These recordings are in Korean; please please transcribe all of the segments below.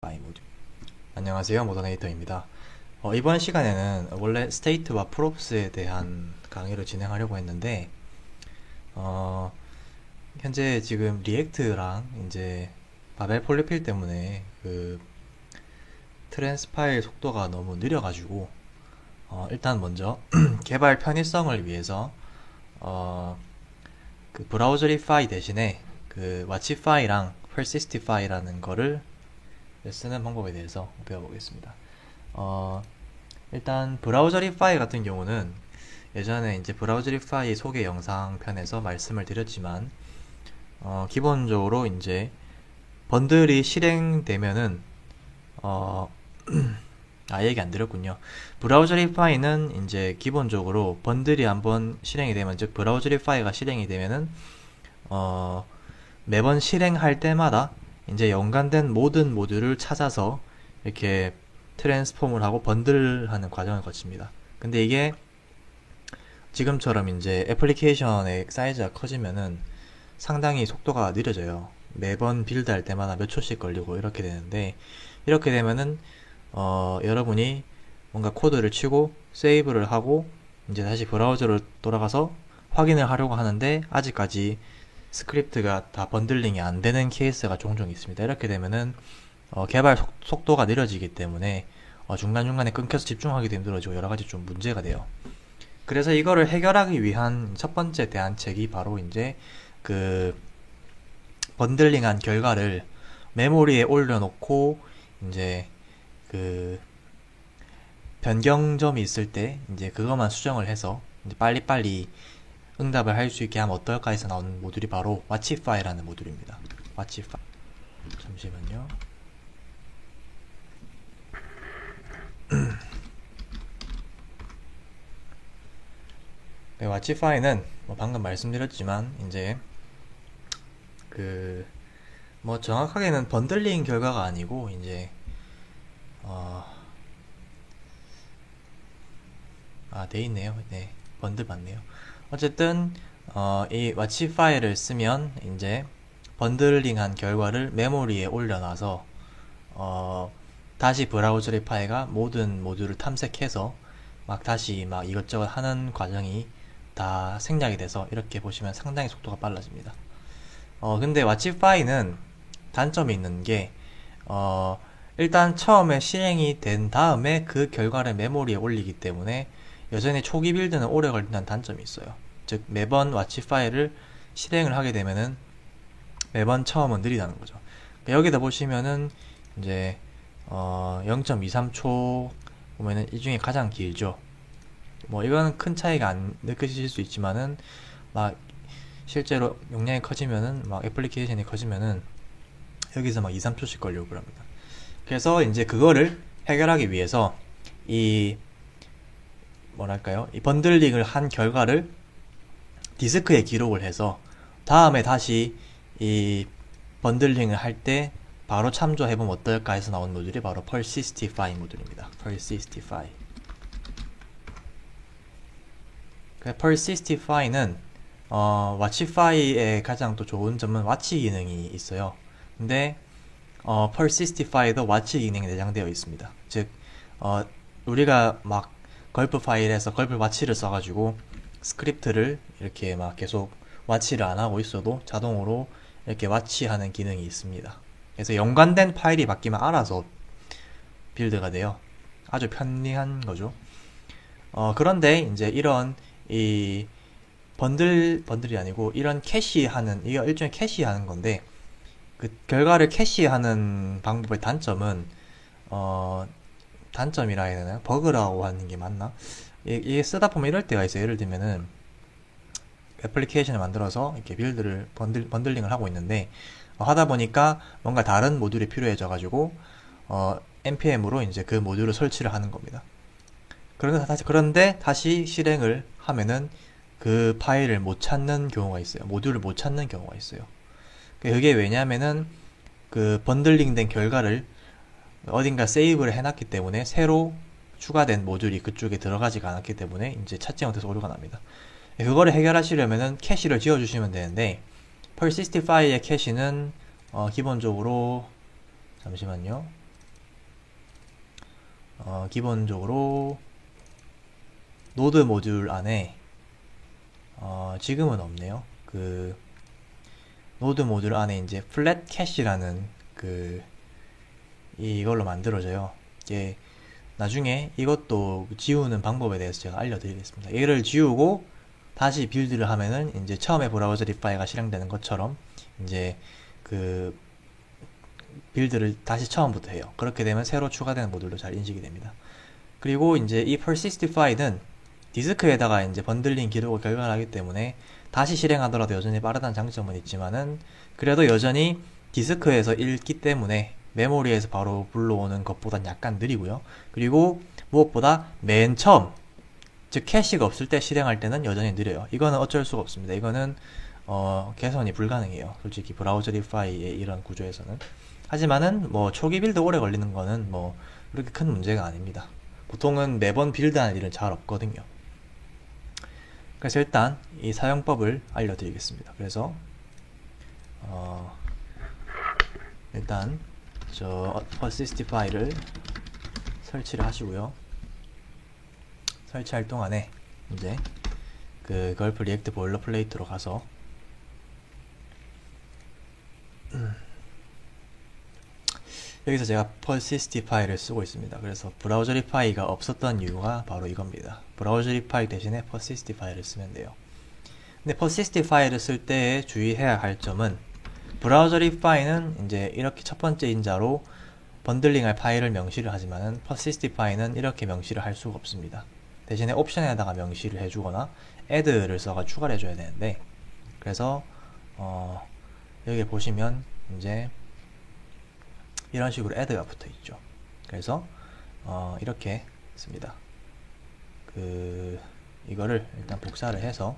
마이 모듈. 안녕하세요, 모더네이터입니다. 이번 시간에는 원래 스테이트와 프롭스에 대한 강의를 진행하려고 했는데 어, 현재 지금 리액트랑 이제 바벨 폴리필 때문에 그 트랜스파일 속도가 너무 느려가지고 일단 먼저 개발 편의성을 위해서 어, 그 브라우저리파이 대신에 그 와치파이랑 persistify라는 거를 쓰는 방법에 대해서 배워보겠습니다. 어, 일단 브라우저리파이 같은 경우는 예전에 이제 브라우저리파이 소개 영상 편에서 말씀을 드렸지만 기본적으로 이제 번들이 실행되면은 어, 얘기 안 드렸군요. 브라우저리파이는 이제 기본적으로 번들이 한번 실행이 되면, 즉 브라우저리파이가 실행이 되면은 어, 매번 실행할 때마다 이제 연관된 모든 모듈을 찾아서 이렇게 트랜스폼을 하고 번들하는 과정을 거칩니다. 근데 이게 지금처럼 이제 애플리케이션의 사이즈가 커지면은 상당히 속도가 느려져요. 매번 빌드할 때마다 몇 초씩 걸리고 이렇게 되는데, 이렇게 되면은 여러분이 뭔가 코드를 치고 세이브를 하고 이제 다시 브라우저로 돌아가서 확인을 하려고 하는데 아직까지 스크립트가 다 번들링이 안 되는 케이스가 종종 있습니다. 이렇게 되면은 개발 속도가 느려지기 때문에 중간중간에 끊겨서 집중하기도 힘들어지고 여러 가지 좀 문제가 돼요. 그래서 이거를 해결하기 위한 첫 번째 대안책이 바로 이제 그 번들링한 결과를 메모리에 올려놓고 이제 그 변경점이 있을 때 이제 그것만 수정을 해서 이제 빨리빨리 응답을 할 수 있게 하면 어떨까 해서 나오는 모듈이 바로 와치파이라는 모듈입니다. 와치파이. 잠시만요. 네, 와치파이는 뭐 방금 말씀드렸지만 이제 그 뭐 정확하게는 번들링 결과가 아니고 이제 어, 돼 있네요. 네, 번들 맞네요. 어쨌든 이 와치 파일을 쓰면 이제 번들링한 결과를 메모리에 올려놔서 다시 브라우저리파이가 모든 모듈을 탐색해서 막 다시 막 이것저것 하는 과정이 다 생략이 돼서 이렇게 보시면 상당히 속도가 빨라집니다. 근데 와치파이는 단점이 있는 게 일단 처음에 실행이 된 다음에 그 결과를 메모리에 올리기 때문에 여전히 초기 빌드는 오래 걸린다는 단점이 있어요. 즉 매번 와치 파일을 실행을 하게 되면은 매번 처음은 느리다는 거죠. 여기다 보시면은 이제 0.23초 보면은 이 중에 가장 길죠. 뭐 이거는 큰 차이가 안 느껴지실 수 있지만은 막 실제로 용량이 커지면은 막 애플리케이션이 커지면은 여기서 막 2, 3초씩 걸리고 그럽니다. 그래서 이제 그거를 해결하기 위해서 이 뭐랄까요? 이 번들링을 한 결과를 디스크에 기록을 해서 다음에 다시 이 번들링을 할 때 바로 참조해보면 어떨까 해서 나온 모듈이 바로 persistify 모듈입니다. persistify. persistify는 watchify의 가장 또 좋은 점은 watch 기능이 있어요. 근데 persistify도 watch 기능이 내장되어 있습니다. 즉 우리가 막 걸프 파일에서 걸프 와치를 써가지고 스크립트를 이렇게 막 계속 와치를 안 하고 있어도 자동으로 이렇게 와치하는 기능이 있습니다. 그래서 연관된 파일이 바뀌면 알아서 빌드가 돼요. 아주 편리한 거죠. 그런데 이제 이런 이 번들이 아니고 이런 캐시하는, 이게 일종의 캐시하는 건데 그 결과를 캐시하는 방법의 단점은 단점이라 해야 되나요? 버그라고 하는 게 맞나? 이게 쓰다 보면 이럴 때가 있어요. 예를 들면은 애플리케이션을 만들어서 이렇게 빌드를 번들링을 하고 있는데 하다 보니까 뭔가 다른 모듈이 필요해져 가지고 npm으로 이제 그 모듈을 설치를 하는 겁니다. 그런데 다시 실행을 하면은 그 파일을 못 찾는 경우가 있어요. 모듈을 못 찾는 경우가 있어요. 그게 왜냐면은 그 번들링 된 결과를 어딘가 세이브를 해놨기 때문에 새로 추가된 모듈이 그쪽에 들어가지가 않았기 때문에 이제 찾지 못해서 오류가 납니다. 그거를 해결하시려면은 캐시를 지어주시면 되는데 persistify의 캐시는 기본적으로 잠시만요. 기본적으로 노드 모듈 안에 지금은 없네요. 그 노드 모듈 안에 이제 플랫 캐시라는 이걸로 만들어져요. 이게 나중에 이것도 지우는 방법에 대해서 제가 알려드리겠습니다. 얘를 지우고 다시 빌드를 하면은 이제 처음에 브라우저 리파이가 실행되는 것처럼 이제 그 빌드를 다시 처음부터 해요. 그렇게 되면 새로 추가되는 모듈로 잘 인식이 됩니다. 그리고 이제 이 persistify는 디스크에다가 이제 번들링 기록을 결과하기 때문에 다시 실행하더라도 여전히 빠르다는 장점은 있지만은 그래도 여전히 디스크에서 읽기 때문에 메모리에서 바로 불러오는 것보단 약간 느리고요. 그리고 무엇보다 맨 처음, 즉 캐시가 없을 때 실행할 때는 여전히 느려요. 이거는 어쩔 수가 없습니다. 이거는 개선이 불가능해요. 솔직히 브라우저 리파이의 이런 구조에서는. 하지만은 뭐 초기 빌드 오래 걸리는 거는 뭐 그렇게 큰 문제가 아닙니다. 보통은 매번 빌드하는 일은 잘 없거든요. 그래서 일단 이 사용법을 알려드리겠습니다. 그래서 일단 저 persistify를 설치를 하시고요. 설치할 동안에 이제 그 걸프 리액트 보일러플레이트로 가서 여기서 제가 persistify를 쓰고 있습니다. 그래서 브라우저 리파이가 없었던 이유가 바로 이겁니다. 브라우저 리파이 대신에 persistify를 쓰면 돼요. 근데 persistify를 쓸 때 주의해야 할 점은 브라우저 리파이는 이제 이렇게 첫 번째 인자로 번들링할 파일을 명시를 하지만은 persistify는 이렇게 명시를 할 수가 없습니다. 대신에 옵션에다가 명시를 해주거나 add를 써가 추가를 해줘야 되는데 그래서 여기 보시면 이제 이런 식으로 add가 붙어 있죠. 그래서 이렇게 씁니다. 이거를 일단 복사를 해서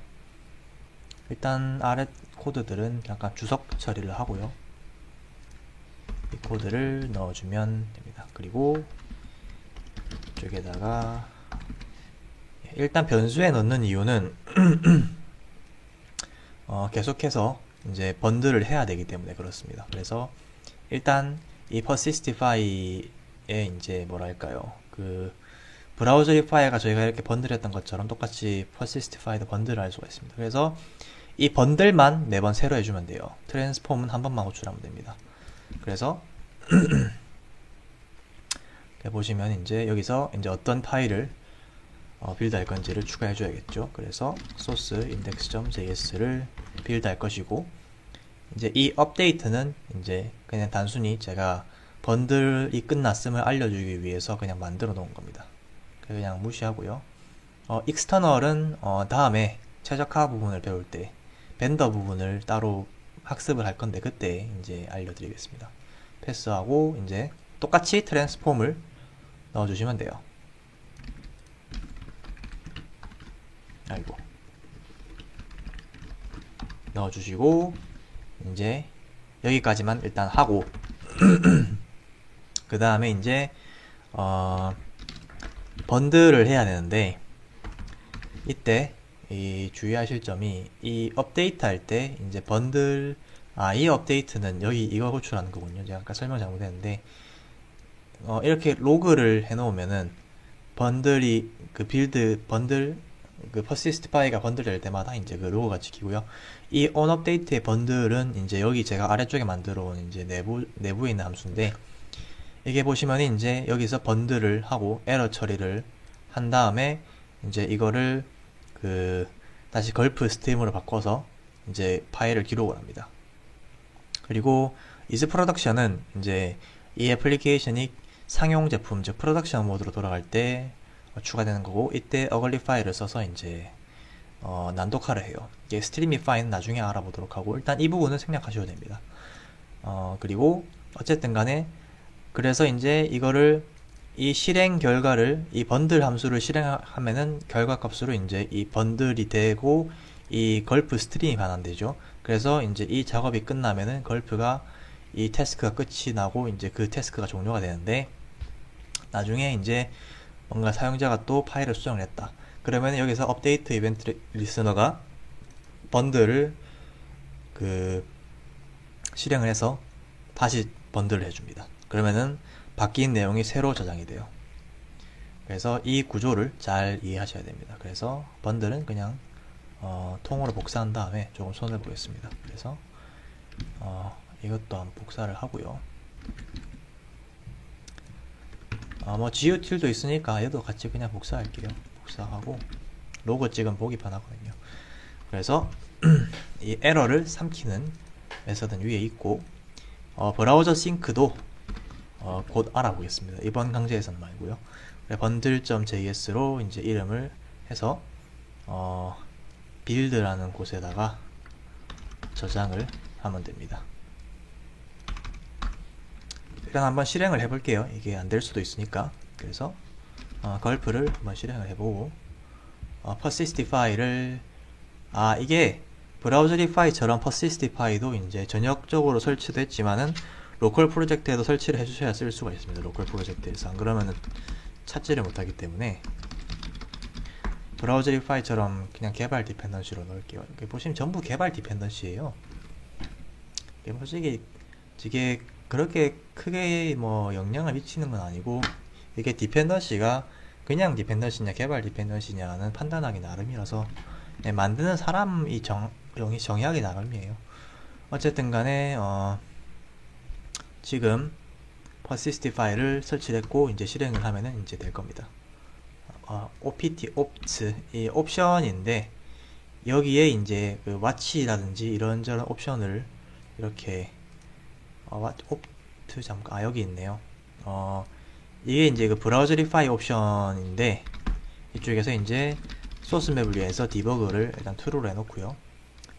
일단 아래 코드들은 약간 주석 처리를 하고요. 이 코드를 넣어주면 됩니다. 그리고 이쪽에다가 일단 변수에 넣는 이유는 계속해서 이제 번들을 해야 되기 때문에 그렇습니다. 그래서 일단 이 persistify에 이제 뭐랄까요, 브라우저 리파이가 저희가 이렇게 번들했던 것처럼 똑같이 persistify도 번들을 할 수가 있습니다. 그래서 이 번들만 매번 새로 해주면 돼요. 트랜스폼은 한 번만 호출하면 됩니다. 그래서 보시면 이제 여기서 이제 어떤 파일을 빌드할 건지를 추가해 줘야겠죠. 그래서 source index.js를 빌드할 것이고 이제 이 업데이트는 이제 그냥 단순히 제가 번들이 끝났음을 알려주기 위해서 그냥 만들어 놓은 겁니다. 그냥 무시하고요. external은 다음에 최적화 부분을 배울 때 벤더 부분을 따로 학습을 할 건데 그때 이제 알려드리겠습니다. 패스하고 이제 똑같이 트랜스폼을 넣어주시면 돼요. 아이고, 넣어주시고 이제 여기까지만 일단 하고 그 다음에 이제 번들을 해야 되는데 이때 주의하실 점이 이 업데이트 할 때 이제 번들 이 업데이트는 여기 이거 호출하는 거군요. 제가 아까 설명 잘못했는데 이렇게 로그를 해 놓으면은 번들이 빌드 번들 persistify가 번들 될 때마다 이제 그 로고가 찍히고요. 이 onUpdate의 번들은 이제 여기 제가 아래쪽에 만들어 온 이제 내부에 있는 함수인데 이게 보시면 이제 여기서 번들을 하고 에러 처리를 한 다음에 이제 이거를 다시 걸프 스트림으로 바꿔서 이제 파일을 기록을 합니다. 그리고 is production은 이제 이 애플리케이션이 상용 제품, 즉 프로덕션 모드로 돌아갈 때 추가되는 거고 이때 어글리 파일을 써서 이제 난독화를 해요. 이게 스트리미파이는 나중에 알아보도록 하고 일단 이 부분은 생략하셔도 됩니다. 그리고 어쨌든 간에 그래서 이제 이거를 이 실행 결과를 이 번들 함수를 실행하면은 결과 값으로 이제 이 번들이 되고 이 걸프 스트림이 반환되죠. 그래서 이제 이 작업이 끝나면은 걸프가 이 태스크가 끝이 나고 이제 그 태스크가 종료가 되는데 나중에 이제 뭔가 사용자가 또 파일을 수정을 했다. 그러면 여기서 업데이트 이벤트 리스너가 번들을 실행을 해서 다시 번들을 해줍니다. 그러면은 바뀐 내용이 새로 저장이 돼요. 그래서 이 구조를 잘 이해하셔야 됩니다. 그래서 번들은 그냥 통으로 복사한 다음에 조금 손을 보겠습니다. 그래서 이것도 한번 복사를 하고요. 뭐 GUtil도 있으니까 얘도 같이 그냥 복사할게요. 복사하고 로고 찍으면 보기 편하거든요. 그래서 이 에러를 삼키는 메서드는 위에 있고 브라우저 싱크도 곧 알아보겠습니다. 이번 강좌에서는 말고요. 번들.js로 이제 이름을 해서 빌드라는 곳에다가 저장을 하면 됩니다. 일단 한번 실행을 해볼게요. 이게 안 될 수도 있으니까. 그래서 걸프를 한번 실행을 해보고 persistify를 이게 브라우저리파이처럼 persistify도 이제 전역적으로 설치됐지만은 로컬 프로젝트에도 설치를 해주셔야 쓸 수가 있습니다. 로컬 프로젝트에서 안 그러면은 찾지를 못하기 때문에 브라우저리파이처럼 그냥 개발 디펜던시로 넣을게요. 이렇게 보시면 전부 개발 디펜던시예요. 솔직히 이게 그렇게 크게 뭐 영향을 미치는 건 아니고 이게 디펜던시가 그냥 디펜던시냐 개발 디펜던시냐는 판단하기 나름이라서 만드는 사람이 정의하기 나름이에요. 어쨌든 간에 지금 persistify를 설치를 했고 이제 실행을 하면은 이제 될 겁니다. opt 이 옵션인데 여기에 이제 그 watch라든지 이런저런 옵션을 이렇게 잠깐 여기 있네요. 이게 이제 그 브라우저리파이 옵션인데 이쪽에서 이제 소스 맵을 위해서 디버그를 일단 true로 해놓고요.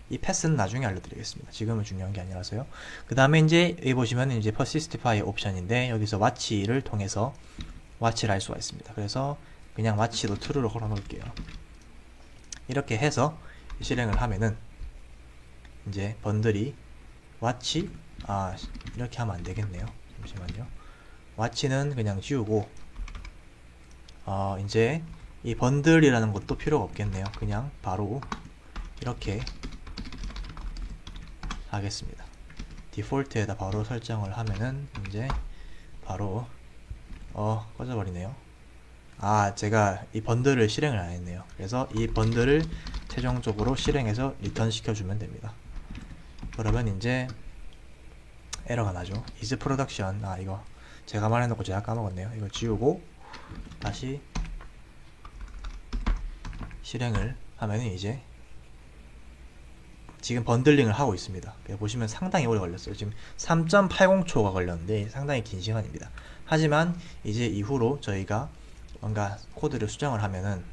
이 패스는 나중에 알려드리겠습니다. 지금은 중요한 게 아니라서요. 그 다음에 이제 여기 보시면 이제 persistify 옵션인데 여기서 watch를 통해서 watch를 할 수가 있습니다. 그래서 그냥 watch도 true로 걸어 놓을게요. 이렇게 해서 실행을 하면은 이제 번들이 watch 이렇게 하면 안 되겠네요. 잠시만요. watch는 그냥 지우고 이제 이 번들이라는 것도 필요가 없겠네요. 그냥 바로 이렇게 하겠습니다. 디폴트에다 바로 설정을 하면은 이제 바로 꺼져버리네요. 제가 이 번들을 실행을 안 했네요. 그래서 이 번들을 최종적으로 실행해서 리턴 시켜주면 됩니다. 그러면 이제 에러가 나죠. is production. 이거 제가 말해놓고 제가 까먹었네요. 이거 지우고 다시 실행을 하면은 이제 지금 번들링을 하고 있습니다. 보시면 상당히 오래 걸렸어요. 지금 3.80초가 걸렸는데 상당히 긴 시간입니다. 하지만 이제 이후로 저희가 뭔가 코드를 수정을 하면은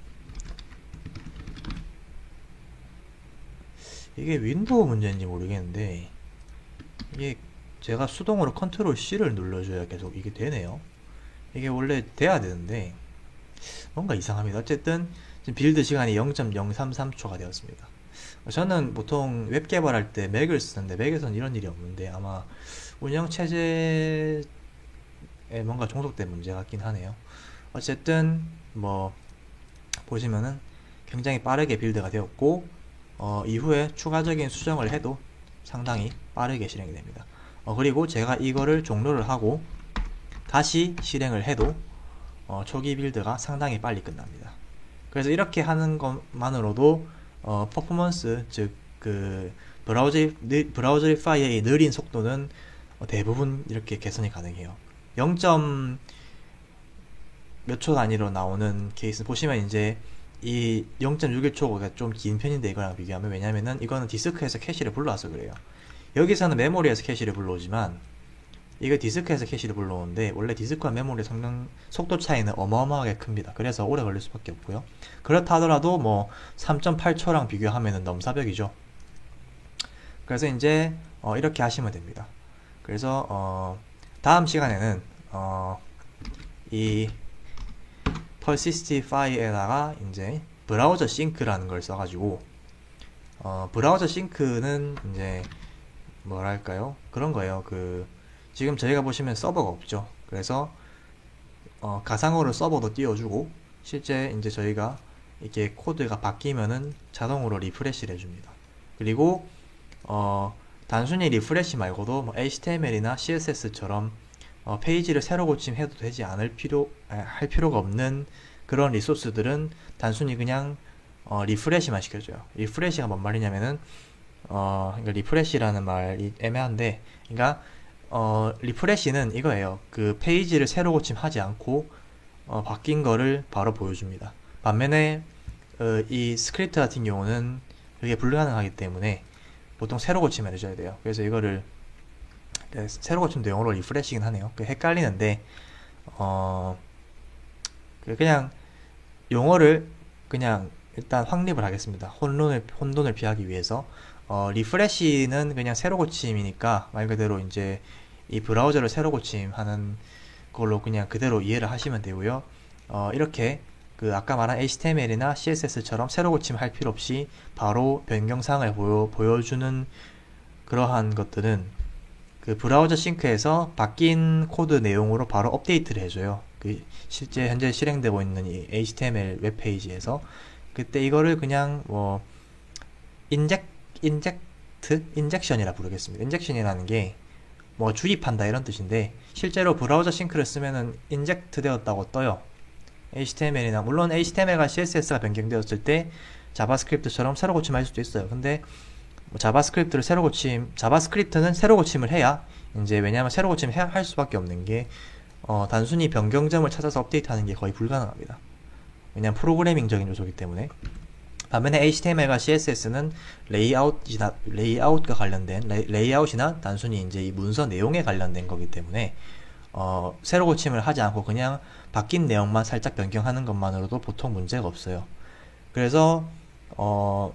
이게 윈도우 문제인지 모르겠는데 이게 제가 수동으로 컨트롤 C를 눌러줘야 계속 이게 되네요. 이게 원래 돼야 되는데 뭔가 이상합니다. 어쨌든 지금 빌드 시간이 0.033초가 되었습니다. 저는 보통 웹 개발할 때 맥을 쓰는데 맥에서는 이런 일이 없는데 아마 운영체제에 뭔가 종속된 문제 같긴 하네요. 어쨌든 뭐 보시면은 굉장히 빠르게 빌드가 되었고 이후에 추가적인 수정을 해도 상당히 빠르게 실행이 됩니다. 그리고 제가 이거를 종료를 하고 다시 실행을 해도 초기 빌드가 상당히 빨리 끝납니다. 그래서 이렇게 하는 것만으로도 퍼포먼스, 즉 그 브라우저리파이의 느린 속도는 대부분 이렇게 개선이 가능해요. 0. 몇 초 단위로 나오는 케이스 보시면 이제 이 0.61초가 좀 긴 편인데 이거랑 비교하면, 왜냐면은 이거는 디스크에서 캐시를 불러와서 그래요. 여기서는 메모리에서 캐시를 불러오지만 이거 디스크에서 캐시를 불러오는데 원래 디스크와 메모리 속도 차이는 어마어마하게 큽니다. 그래서 오래 걸릴 수밖에 없고요. 그렇다 하더라도 뭐 3.8초랑 비교하면은 넘사벽이죠. 그래서 이제 이렇게 하시면 됩니다. 그래서 다음 시간에는 이 persistify에다가 이제 브라우저 싱크라는 걸 써가지고 브라우저 싱크는 이제 뭐랄까요, 그런 거예요. 지금 저희가 보시면 서버가 없죠. 그래서 가상으로 서버도 띄워주고 실제 이제 저희가 이렇게 코드가 바뀌면은 자동으로 리프레시를 해줍니다. 그리고 단순히 리프레시 말고도 뭐 HTML이나 CSS처럼 페이지를 새로 고침해도 되지 할 필요가 없는 그런 리소스들은 단순히 그냥 리프레시만 시켜줘요. 리프레시가 뭔 말이냐면은 그러니까 리프레시라는 말이 애매한데, 그러니까 리프레시는 이거예요. 그 페이지를 새로 고침하지 않고 바뀐 거를 바로 보여줍니다. 반면에 이 스크립트 같은 경우는 그게 불가능하기 때문에 보통 새로 고침을 해줘야 돼요. 그래서 이거를 새로 고침도 영어로 리프레시긴 하네요. 헷갈리는데 그냥 용어를 그냥 일단 확립을 하겠습니다. 혼돈을 피하기 위해서 리프레시는 그냥 새로 고침이니까 말 그대로 이제 이 브라우저를 새로 고침하는 걸로 그냥 그대로 이해를 하시면 되고요. 이렇게 그 아까 말한 HTML이나 CSS처럼 새로 고침할 필요 없이 바로 변경사항을 보여주는 그러한 것들은 그 브라우저 싱크에서 바뀐 코드 내용으로 바로 업데이트를 해줘요. 그 실제 현재 실행되고 있는 이 HTML 웹페이지에서 그때 이거를 그냥 뭐 인젝션이라 부르겠습니다. 인젝션이라는 게 뭐 주입한다 이런 뜻인데, 실제로 브라우저 싱크를 쓰면은 인젝트 되었다고 떠요. HTML이나 물론 HTML과 CSS가 변경되었을 때 자바스크립트처럼 새로 고침할 수도 있어요. 근데 뭐 자바스크립트는 새로 고침을 해야 이제, 왜냐하면 새로 고침을 할 수밖에 없는 게 단순히 변경점을 찾아서 업데이트하는 게 거의 불가능합니다. 왜냐하면 프로그래밍적인 요소이기 때문에. 반면에 HTML과 CSS는 레이아웃과 관련된 레이아웃이나 단순히 이제 이 문서 내용에 관련된 거기 때문에 새로 고침을 하지 않고 그냥 바뀐 내용만 살짝 변경하는 것만으로도 보통 문제가 없어요. 그래서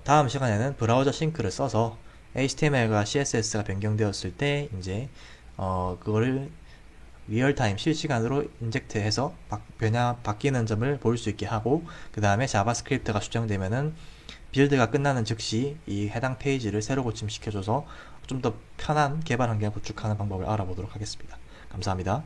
다음 시간에는 브라우저 싱크를 써서 HTML과 CSS가 변경되었을 때 이제 그거를 리얼타임 실시간으로 인젝트해서 바뀌는 점을 볼 수 있게 하고, 그 다음에 자바스크립트가 수정되면은 빌드가 끝나는 즉시 이 해당 페이지를 새로 고침시켜줘서 좀 더 편한 개발 환경을 구축하는 방법을 알아보도록 하겠습니다. 감사합니다.